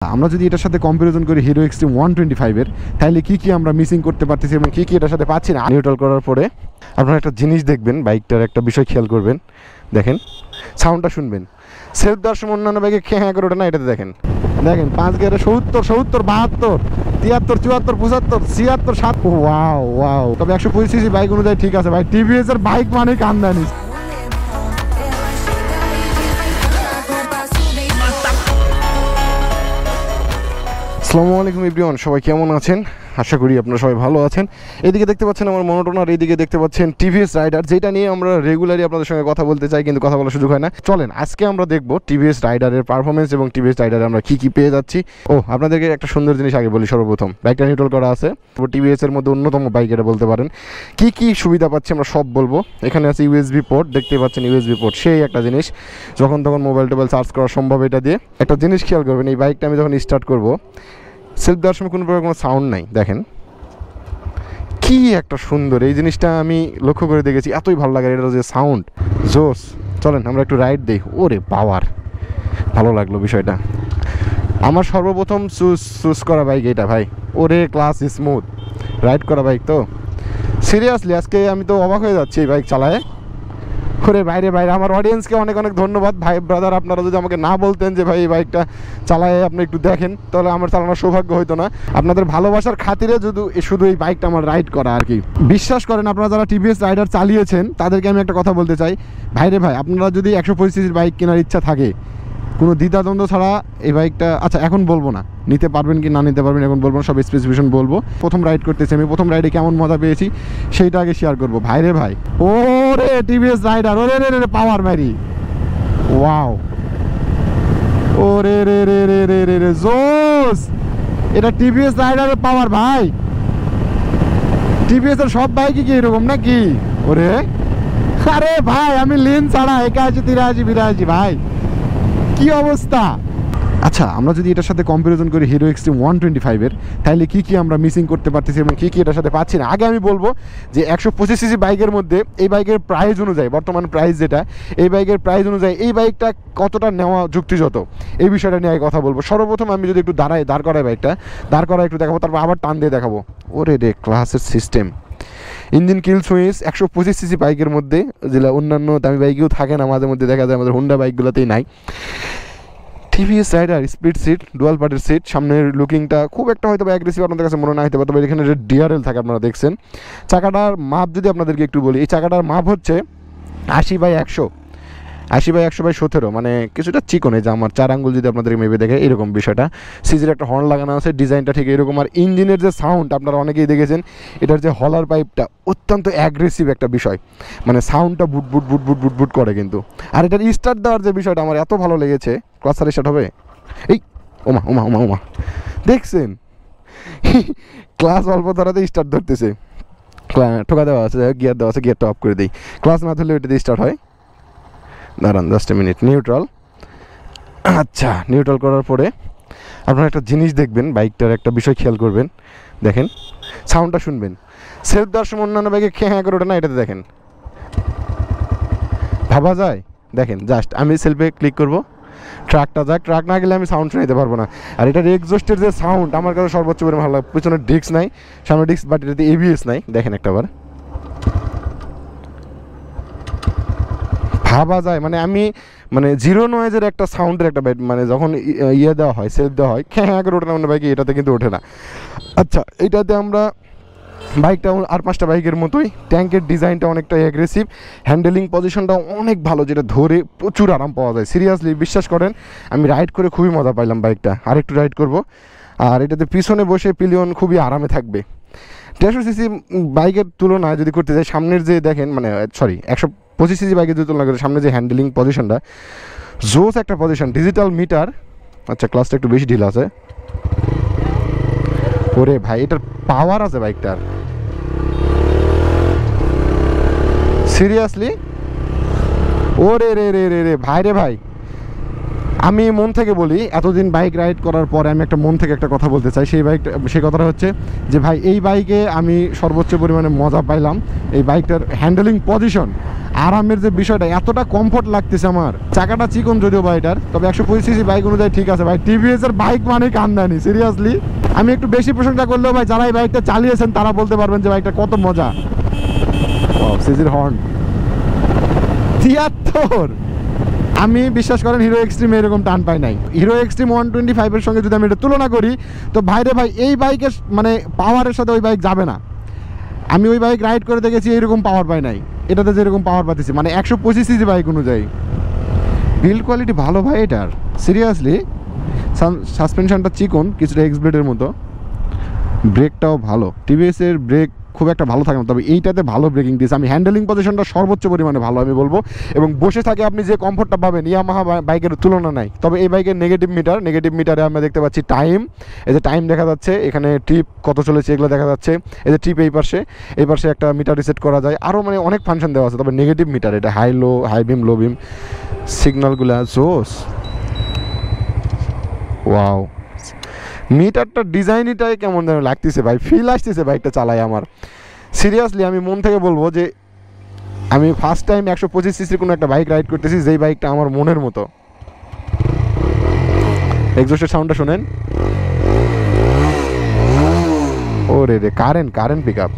আমরা যদি এটার সাথে কম্পারিজন করি হিরো এক্সট্রিম 125 এর, তাহলে কি কি আমরা মিসিং করতে পারতেছি এবং কি কি এটার সাথে পাচ্ছি না। নিউট্রাল করার পরে আপনারা একটা জিনিস দেখবেন, বাইকটার একটা বিষয় খেয়াল করবেন। দেখেন সাউন্ডটা শুনবেন, সেলফ দেওয়ার সময় অন্যান্য বাইকে খেঁ করে ওঠে না, এটাতে দেখেন 5 গিয়ারে 70 72 72 73 74 75 76 7। ওয়াও ওয়াও, তবে 125 সিসি বাইক অনুযায়ী ঠিক আছে ভাই। টিভিএস এর বাইক মানে কান্দানি। আসসালামু আলাইকুম এভরিওয়ান, সবাই কেমন আছেন? আশা করি আপনারা সবাই ভালো আছেন। এইদিকে দেখতে পাচ্ছেন আমার মনোটন, আর এইদিকে দেখতে পাচ্ছেন টিভিএস রাইডার, যেটা নিয়ে আমরা রেগুলারই আপনাদের সঙ্গে কথা বলতে চাই, কিন্তু কথা বলার সুযোগ হয় না। চলেন আজকে আমরা দেখব টিভিএস রাইডারের পারফরমেন্স এবং টিভিএস রাইডারে আমরা কি কি পেয়ে যাচ্ছি। আপনাদেরকে একটা সুন্দর জিনিস আগে বলি। সর্বপ্রথম বাইকটা নিউট্রাল করা আছে, টিভিএস এর মধ্যে অন্যতম বাইক এটা বলতে পারেন। কি কি সুবিধা পাচ্ছি আমরা সব বলবো। এখানে আছে ইউএসবি পোর্ট, দেখতে পাচ্ছেন ইউএসবি পোর্ট, সেই একটা জিনিস যখন তখন মোবাইল টোবাইল চার্জ করা সম্ভব এটা দিয়ে। একটা জিনিস খেয়াল করবেন, এই বাইকটা আমি যখন স্টার্ট করবো, সেলফ দেওয়ার সময় কোনো প্রকার কোনো সাউন্ড নাই। দেখেন কি একটা সুন্দর, এই জিনিসটা আমি লক্ষ্য করে দেখেছি, এতই ভালো লাগে এটার যে সাউন্ড, জোস। চলেন আমরা একটু রাইড দিই। ওরে পাওয়ার, ভালো লাগলো বিষয়টা। আমার সর্বপ্রথম চুজ করা বাইক এটা ভাই। ওরে ক্লাস স্মুথ রাইড করা বাইক তো, সিরিয়াসলি আজকে আমি তো অবাক হয়ে যাচ্ছি এই বাইক চালায়। ওরে বাইরে বাইরে, আমার অডিয়েন্সকে অনেক অনেক ধন্যবাদ ভাই ব্রাদার। আপনারা যদি আমাকে না বলতেন যে ভাই এই বাইকটা চালায় আপনি একটু দেখেন, তাহলে আমার চালানোর সৌভাগ্য হতো না। আপনাদের ভালোবাসার খাতিরে শুধু এই বাইকটা আমার রাইড করা আর কি। বিশ্বাস করেন, আপনারা যারা টিভিএস রাইডার চালিয়েছেন তাদেরকে আমি একটা কথা বলতে চাই, ভাইরে ভাই আপনারা যদি 125 সিসির বাইক কেনার ইচ্ছা থাকে, কোনো দ্বিধাদ্বন্দ্ব ছাড়া এই বাইকটা, আচ্ছা এখন বলবো না নিতে পারবেন কি না নিতে পারবেন, এখন বলবো না, সব স্পেসিফিকেশন বলবো। প্রথম রাইড করতেছি আমি, প্রথম রাইডে কেমন মজা পেয়েছি সেইটা আগে শেয়ার করবো। ভাইরে ভাই, ওরে টিভিএস রাইডার, ওরে রে রে পাওয়ার মারি, ওয়াও, ওরে রে রে রে রে রে রে জোস। এটা টিভিএস রাইডারের পাওয়ার ভাই। টিভিএস এর সব বাইকই কি এরকম নাকি? ওরে আরে ভাই, আমি লিন ছাড়া 81 83 82 ভাই, কি অবস্থা। আচ্ছা আমরা যদি এটার সাথে কম্পারিজন করি হিরো এক্সট্রিম 125 এর, তাহলে কি কি আমরা মিসিং করতে পারতেছি এবং কি কি এটার সাথে পাচ্ছি না। আগে আমি বলবো যে 125 সিসি বাইকের মধ্যে এই বাইকের প্রাইস অনুযায়ী, বর্তমান প্রাইস যেটা, এই বাইকের প্রাইস অনুযায়ী এই বাইকটা কতটা নেওয়া যুক্তিযুক্ত, এই বিষয়টা নিয়ে আগে কথা বলবো। সর্বপ্রথম আমি যদি একটু দাঁড় করাই বাইকটা, দাঁড় করা একটু দেখাবো, তারপর আবার টান দিয়ে দেখাবো। ওরে রে ক্লাসের সিস্টেম, ইঞ্জিন কিল সুইচ 125 সিসি বাইকের মধ্যে, যেটা অন্যান্য দামি বাইকেও থাকে না, মাঝে মধ্যে দেখা যায় আমাদের হোন্ডা বাইকগুলোতেই নাই। TVS Raider split seat, dual পার্টির সিট, সামনের লুকিংটা খুব একটা হয়তো অ্যাগ্রেসিভ আপনাদের কাছে মনে না হতে পারে, তবে এখানে যে ডিআরএল থাকে আপনারা দেখছেন। চাকাটার মাপ যদি আপনাদেরকে একটু বলি, এই চাকাটার মাপ হচ্ছে 80/100, 80/100/17, মানে কিছুটা চিকন, এই যে আমার 4 আঙ্গুল যদি আপনাদের মেপে দেখে এরকম বিষয়টা। সিজির একটা হর্ন লাগানো আছে, ডিজাইনটা ঠিক এরকম। আর ইঞ্জিনের যে সাউন্ড আপনারা অনেকেই দেখেছেন, এটার যে হলার পাইপটা অত্যন্ত অ্যাগ্রেসিভ একটা বিষয়, মানে সাউন্ডটা বুট বুট বুট বুট বুট বুট করে কিন্তু। আর এটার স্টার্ট দেওয়ার যে বিষয়টা আমার এত ভালো লেগেছে, ক্লাস স্টার্ট হবে, এই ওমা ওমা ওমা ওমা, দেখছেন ক্লাস অল্প ধরাতে স্টার্ট ধরতেছে, ঠোকা দেওয়া আছে, গিয়ার দেওয়া আছে, গিয়ারটা অফ করে দিই, ক্লাস না ধরলে ওইটা দিয়ে স্টার্ট হয়। দাঁড়ান জাস্ট এ মিনিট, নিউট্রাল। আচ্ছা নিউট্রাল করার পরে আপনারা একটা জিনিস দেখবেন, বাইকটার একটা বিষয় খেয়াল করবেন। দেখেন সাউন্ডটা শুনবেন, সেলফ দেওয়ার সময় অন্যান্য বাইকে খেঁ করে ওঠে না, এটাতে দেখেন ভাবা যায়। দেখেন জাস্ট আমি সেলফে ক্লিক করব, ট্রাকটা যাক, ট্রাক না গেলে আমি সাউন্ড শুনতে পারবো না। আর এটার এক্সজস্টের যে সাউন্ড আমার কাছে সর্বোচ্চ পরিমাণ ভালো লাগে। পিছনে ডিস্ক নাই, সামনে ডিস্ক, বাট এটাতে এবিএস নাই। দেখেন একটাবার ভাবা যায়, মানে আমি জিরো নয়েজের একটা সাউন্ডের একটা মানে যখন ইয়ে দেওয়া হয়, সেলফ দেওয়া হয়, খেঁ করে ওঠে না অন্য বাইকে, এটাতে কিন্তু ওঠে না। আচ্ছা এটাতে আমরা বাইকটা আর 5টা বাইকের মতোই, ট্যাঙ্কের ডিজাইনটা অনেকটা অ্যাগ্রেসিভ, হ্যান্ডেলিং পজিশনটাও অনেক ভালো, যেটা ধরে প্রচুর আরাম পাওয়া যায়। সিরিয়াসলি বিশ্বাস করেন, আমি রাইড করে খুবই মজা পাইলাম বাইকটা, আরেকটু রাইড করব। আর এটাতে পিছনে বসে পিলিয়ন খুবই আরামে থাকবে। 150 সিসি বাইকের তুলনায় যদি করতে যাই, সামনের যে দেখেন, 125 সিসি বাইকের যদি তুলনা করে সামনে যে হ্যান্ডেলিং পজিশনটা, জোস একটা পজিশন, ডিজিটাল মিটার। আচ্ছা ক্লাসটা একটু বেশি ঢিল আছে। ওরে ভাই এটার পাওয়ার আছে বাইকটার, সিরিয়াসলি। ওরে রে রে রে রে ভাই রে ভাই, আমি মন থেকে বলি, এতদিন বাইক রাইড করার পরে আমি একটা মন থেকে একটা কথা বলতে চাই। সেই কথাটা হচ্ছে যে ভাই এই বাইকে আমি সর্বোচ্চ পরিমাণে মজা পাইলাম। এই বাইকটার হ্যান্ডেলিং পজিশন, আরামের যে বিষয়টা, এতটা কমফোর্ট লাগতেছে আমার। চাকাটা চিকন যদিও বাইকটার, তবে 125cc বাইক অনুযায়ী ঠিক আছে ভাই। টিভিএস এর বাইক মানে কান্দানি, সিরিয়াসলি। আমি একটু বেশি প্রশংসা করলেও ভাই যারা এই বাইকটা চালিয়েছেন তারা বলতে পারবেন যে বাইকটা কত মজা। সিজির হর্ন 73। আমি বিশ্বাস করেন হিরো এক্সট্রিম এরকম টান পাই নাই। হিরো এক্সট্রিম 125 এর সঙ্গে যদি আমি এটা তুলনা করি, তো ভাইরে ভাই এই বাইকের মানে পাওয়ারের সাথে ওই বাইক যাবে না। আমি ওই বাইক রাইড করে দেখেছি, এইরকম পাওয়ার পাই নাই। এটাতে যেরকম পাওয়ার পাচ্ছি, মানে 125cc বাইক অনুযায়ী বিল্ড কোয়ালিটি ভালো ভাই এটার, সিরিয়াসলি। সাসপেনশনটা চিকন, কিছুটা এক্স ব্লেডের মতো। ব্রেকটাও ভালো, টিভিএস এর ব্রেক খুব একটা ভালো থাকে না, তবে এইটাতে ভালো ব্রেকিং দিয়েছে। আমি হ্যান্ডেলিং পজিশনটা সর্বোচ্চ পরিমাণে ভালো আমি বলবো, এবং বসে থাকে আপনি যে কমফোর্টটা পাবেন ইয়ামাহা বাইকের তুলনা নাই। তবে এই বাইকের নেগেটিভ মিটারে আমরা দেখতে পাচ্ছি টাইম, এই যে টাইম দেখা যাচ্ছে, এখানে ট্রিপ কত চলেছে এগুলো দেখা যাচ্ছে। এই যে ট্রিপ এই পাশে একটা মিটার রিসেট করা যায়, আরও মানে অনেক ফাংশন দেওয়া আছে। তবে নেগেটিভ মিটার, এটা হাই বিম, লো বিম, সিগন্যালগুলো জোস। ওয়াও, মিটারটা ডিজাইনটাই কেমন যেন লাগতেছে ভাই, ফিল আসতেছে বাইকটা চালাই আমার। সিরিয়াসলি আমি মন থেকে বলবো যে আমি ফার্স্ট টাইম 125cc কোনো একটা বাইক রাইড করতেছি, যেই বাইকটা আমার মনের মতো। এক্সস্টের সাউন্ডটা শোনেন, ওরে রে, কারেন্ট পিক আপ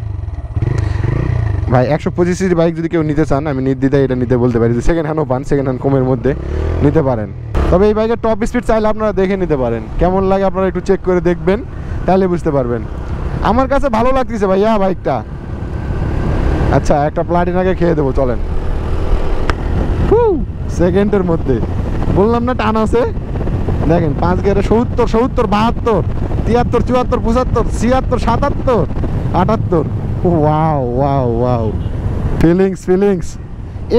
ভাই। 125cc বাইক যদি কেউ নিতে চান, আমি নির্দ্বিধায় এটা নিতে বলতে পারি যে সেকেন্ড হ্যান্ডও পান, সেকেন্ড হ্যান্ড কমের মধ্যে নিতে পারেন। তবে এই বাইকের টপ স্পিড চাইলে আপনারা দেখে নিতে পারেন, কেমন লাগে আপনারা একটু চেক করে দেখবেন, তাহলে বুঝতে পারবেন। আমার কাছে ভালো লাগতেছে ভাইয়া বাইকটা। আচ্ছা, একটা প্লাটিনাকে খেয়ে দেবো, চলেন। সেকেন্ডের মধ্যে বললাম না টান আছে। দেখেন 5 গিয়ারে 70, 72, 72, 73, 74, 75, 76, 77, 78। ওয়াও, ফিলিংস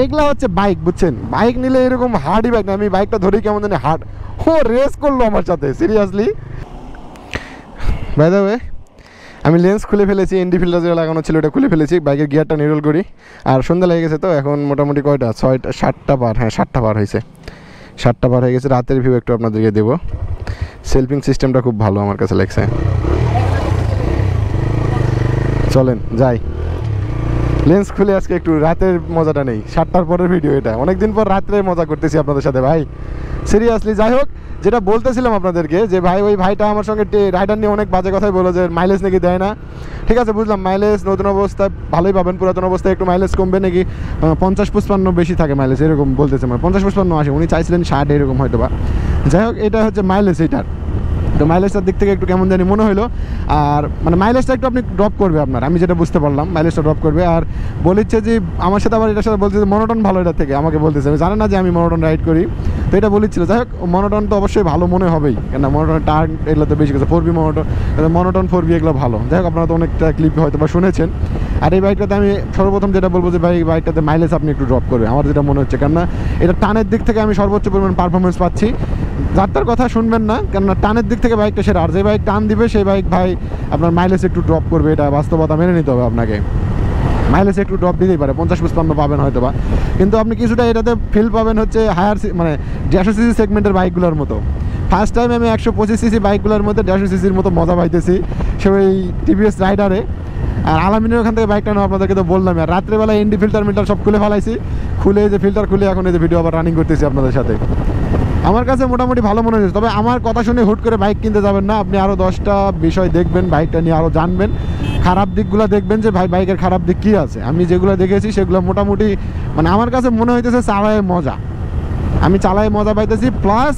এগুলা হচ্ছে বাইক, বুঝছেন। বাইক নিলে এরকম হার্ডই বাইক না। আমি বাইকটা ধরেই কেমন জানি হার্ড, রেস করলো আমার সাথে, সিরিয়াসলি। বাই দ্য ওয়ে, আমি লেন্স খুলে ফেলেছি, এনডি ফিল্টার যেটা লাগানো ছিল ওটা খুলে ফেলেছি। বাইকের গিয়ারটা নিরোল করি। আর সন্ধ্যা লেগে গেছে, তো এখন মোটামুটি কয়টা, 7টা পার, হ্যাঁ 7টা পার হয়েছে। 7টা পার হয়ে গেছে। রাতের ভিউ একটু আপনাদেরকে দেবো। সেলফিং সিস্টেমটা খুব ভালো আমার কাছে লাগছে। চলেন যাই, লেন্স খুলে আজকে একটু রাতের মজাটা নেই। 7টার পরের ভিডিও এটা, অনেকদিন পর রাত্রে মজা করতেছি আপনাদের সাথে ভাই, সিরিয়াসলি। যাই হোক, যেটা বলতেছিলাম আপনাদেরকে যে ভাই ওই ভাইটা আমার সঙ্গে রাইডার নিয়ে অনেক বাজে কথাই বলো যে মাইলেজ নাকি দেয় না। ঠিক আছে, বুঝলাম, মাইলেজ নতুন অবস্থায় ভালোই পাবেন, পুরাতন অবস্থায় একটু মাইলেজ কমবে নাকি, 50-55 বেশি থাকে মাইলেজ, এরকম বলতেছে। মানে 50-55 আসে, উনি চাইছিলেন 60 এরকম হয়তো বা। যাই হোক, এটা হচ্ছে মাইলেজ এইটার। তো মাইলেজটার দিক থেকে একটু কেমন জানি মনে হলো। আর মানে মাইলেজটা একটু আপনি ড্রপ করবে আপনার, আমি যেটা বুঝতে পারলাম মাইলেজটা ড্রপ করবে। আর বলেছে যে আমার সাথে আবার এটার সাথে বলছে যে মনোটন ভালো এটার থেকে, আমাকে বলতেছে। আমি জানি না যে আমি মনোটন রাইড করি, তো এটা বলেছিল। যাই হোক, মনোটন তো অবশ্যই ভালো মনে হবেই, কেন মনোটনের টার্ন এগুলো তো বেশি গেছে। 4B মনোটন 4B এগুলো ভালো। যাই হোক, আপনারা তো অনেকটা ক্লিপ হয়তো বা শুনেছেন। আর এই বাইকটাতে আমি সর্বপ্রথম যেটা বলবো যে ভাই বাইকটাতে মাইলেজ আপনি একটু ড্রপ করবে, আমার যেটা মনে হচ্ছে। কেননা এটা টানের দিক থেকে আমি সর্বোচ্চ পরিমাণ পারফরমেন্স পাচ্ছি। যার তার কথা শুনবেন না, কেননা টানের দিক থেকে বাইকটা সেরা। আর যে বাইক টান দিবে সেই বাইক ভাই আপনার মাইলেজ একটু ড্রপ করবে, এটা বাস্তবতা মেনে নিতে হবে আপনাকে। মাইলেজ একটু ড্রপ দিতেই পারে, 50-55 পাবেন হয়তো বা, কিন্তু আপনি কিছুটা এটাতে ফিল পাবেন হচ্ছে হায়ার মানে 150cc সেগমেন্টের বাইকগুলোর মতো। ফার্স্ট টাইম আমি 125cc বাইকগুলোর মধ্যে 150cc মতো মজা পাইতেছি, সে ওই টিভিএস রাইডারে। আর আলামিনের ওখান থেকে বাইকটা নেওয়া আপনাদেরকে তো বললাম। আর রাত্রেবেলা এনডি ফিল্টার সব খুলে ফেলাইছি, খুলে এই যে ফিল্টার খুলে এখন এই যে ভিডিও আবার রানিং করতেছি আপনাদের সাথে। আমার কাছে মোটামুটি ভালো মনে হয়েছে। তবে আমার কথা শুনে হুট করে বাইক কিনতে যাবেন না, আপনি আরও 10টা বিষয় দেখবেন, বাইকটা নিয়ে আরও জানবেন, খারাপ দিকগুলো দেখবেন যে ভাই বাইকের খারাপ দিক কী আছে। আমি যেগুলো দেখেছি সেগুলো মোটামুটি মানে আমার কাছে মনে হইতেছে চালায় মজা, আমি চালায় মজা পাইতেছি। প্লাস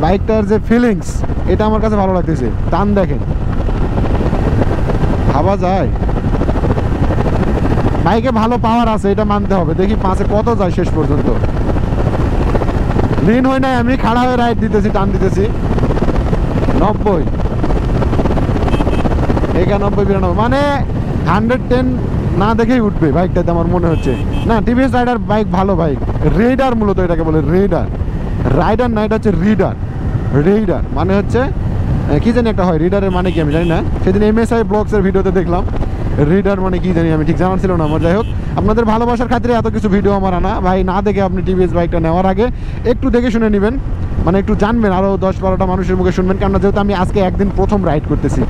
বাইকটার যে ফিলিংস, এটা আমার কাছে ভালো লাগতেছে। টান দেখেন, ভাবা যায় বাইকে ভালো পাওয়ার আছে, এটা মানতে হবে। দেখি 5-এ কত যায় শেষ পর্যন্ত। লিন হয় নাই, আমি খাড়া হয়ে রাইড দিতেছি, টান দিতেছি। 90, 91, 92, মানে 110 না দেখেই উঠবে বাইকটাতে আমার মনে হচ্ছে। না, টিভিএস রাইডার বাইক ভালো বাইক, রেইডার মূলত এটাকে বলে। রাইডার না, এটা হচ্ছে রেইডার মানে হচ্ছে কি জানি একটা হয়, রিডারের মানে কি আমি জানি না। সেদিন MSI ব্লগসের ভিডিওতে দেখলাম রিডার মানে কি জানি আমি ঠিক জানার ছিল না আমার। যাই হোক, আপনাদের ভালোবাসার খাতিরে এত কিছু ভিডিও আমার আনা ভাই। না দেখে আপনি টিভিএস বাইকটা নেওয়ার আগে একটু দেখে শুনে নেবেন, মানে একটু জানবেন, আরও 10-12টা মানুষের মুখে শুনবেন। কেননা যেহেতু আমি আজকে একদিন প্রথম রাইড করতেছি,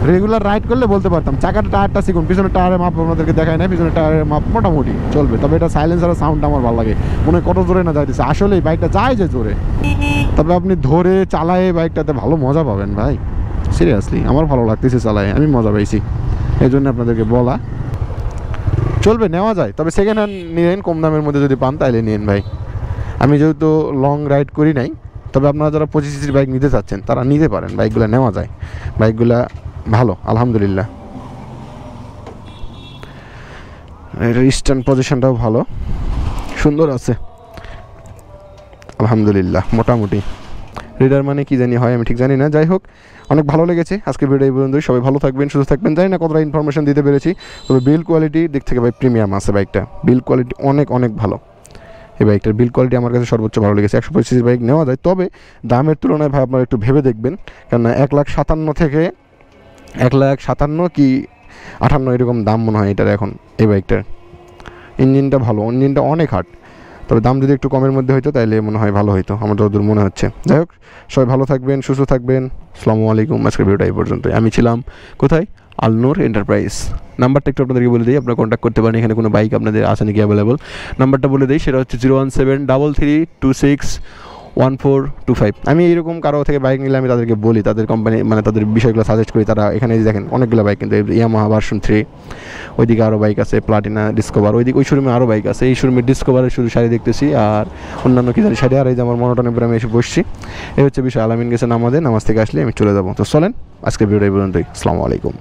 রেগুলার রাইড করলে বলতে পারতাম। চাকার টায়ারটা শিখুন, পিছনের টায়ারের মাপ আপনাদেরকে দেখায় না, পিছনের টায়ারের মাপ মোটামুটি চলবে, তবে এটা সাইলেন্সারের সাউন্ডটা আমার ভালো লাগে, মনে হয় কত জোরে না যাইতেছে, আসলেই বাইকটা যায় যে জোরে। তবে আপনি ধরে চালায় বাইকটাতে ভালো মজা পাবেন ভাই, সিরিয়াসলি আমার ভালো লাগতেছে চালায়, আমি মজা পাইছি, এই জন্য আপনাদেরকে বলা। চলবে, নেওয়া যায়, তবে সেকেন্ড হ্যান্ড নিলেন, কম দামের মধ্যে যদি পান তাহলে নিন ভাই। আমি যেহেতু লং রাইড করি নাই, তবে আপনারা যারা 25 সিসির বাইক নিতে চাচ্ছেন তারা নিতে পারেন, বাইকগুলো নেওয়া যায়, বাইকগুলা ভালো আলহামদুলিল্লাহ। এর স্ট্যান্ড পজিশনটাও ভালো, সুন্দর আছে আলহামদুলিল্লাহ মোটামুটি। রিডার মানে কি জানি হয় আমি ঠিক জানি না। যাই হোক, অনেক ভালো লেগেছে আজকে ভিডিও এই পর্যন্তই। সবাই ভালো থাকবেন, সুস্থ থাকবেন। জানি না কতটা ইনফরমেশন দিতে পেরেছি, তবে বিল কোয়ালিটির দিক থেকে ভাই প্রিমিয়াম আছে বাইকটা, বিল কোয়ালিটি অনেক অনেক ভালো। এই বাইকটার বিল কোয়ালিটি আমার কাছে সর্বোচ্চ ভালো লেগেছে। 125 সিসির বাইক নেওয়া যায়, তবে দামের তুলনায় ভাই আপনারা একটু ভেবে দেখবেন, কেননা 1,57,000 থেকে 1,57,000 কি 58 এরকম দাম মনে হয় এটার এখন। এই বাইকটার ইঞ্জিনটা ভালো, ইঞ্জিনটা অনেক হার্ড, তবে দাম যদি একটু কমের মধ্যে হইতো তাহলে মনে হয় ভালো হইতো, আমার যতদূর মনে হচ্ছে। যাই হোক, সবাই ভালো থাকবেন, সুস্থ থাকবেন। আসসালামু আলাইকুম। আজকের ভিডিওটা এই পর্যন্তই। আমি ছিলাম কোথায়, আলনুর এন্টারপ্রাইজ। নাম্বারটা একটু আপনাদেরকে বলে দিই, আপনারা কন্ট্যাক্ট করতে পারেন। এখানে কোনো বাইক আপনাদের আছে নাকি অ্যাভেলেবল, নাম্বারটা বলে দিই, সেটা হচ্ছে 01733261425। আমি এইরকম কারো থেকে বাইক নিলে আমি তাদেরকে বলি, তাদের কোম্পানি মানে তাদের বিষয়গুলো সাজেস্ট করি। তারা এখানে দেখেন অনেকগুলো বাইক, কিন্তু ইয়ামাহা ভার্সন 3, ওইদিকে আরও বাইক আছে, প্লাটিনা, ডিসকভার, ওইদিকে ওই শোরুমে আরও বাইক আছে। এই শোরুমে ডিসকভারের শুধু শাড়ি দেখতেছি, আর অন্যান্য কি জানি শাড়ি। আর এই যে আমার মনোটনের উপরে আমি এসে বসছি, এই হচ্ছে বিষয়। আলামিন গেছে নামাজ থেকে আসলে আমি চলে যাবো। তো চলেন, আজকের ভিডিও এই পর্যন্তই। আসসালামু আলাইকুম।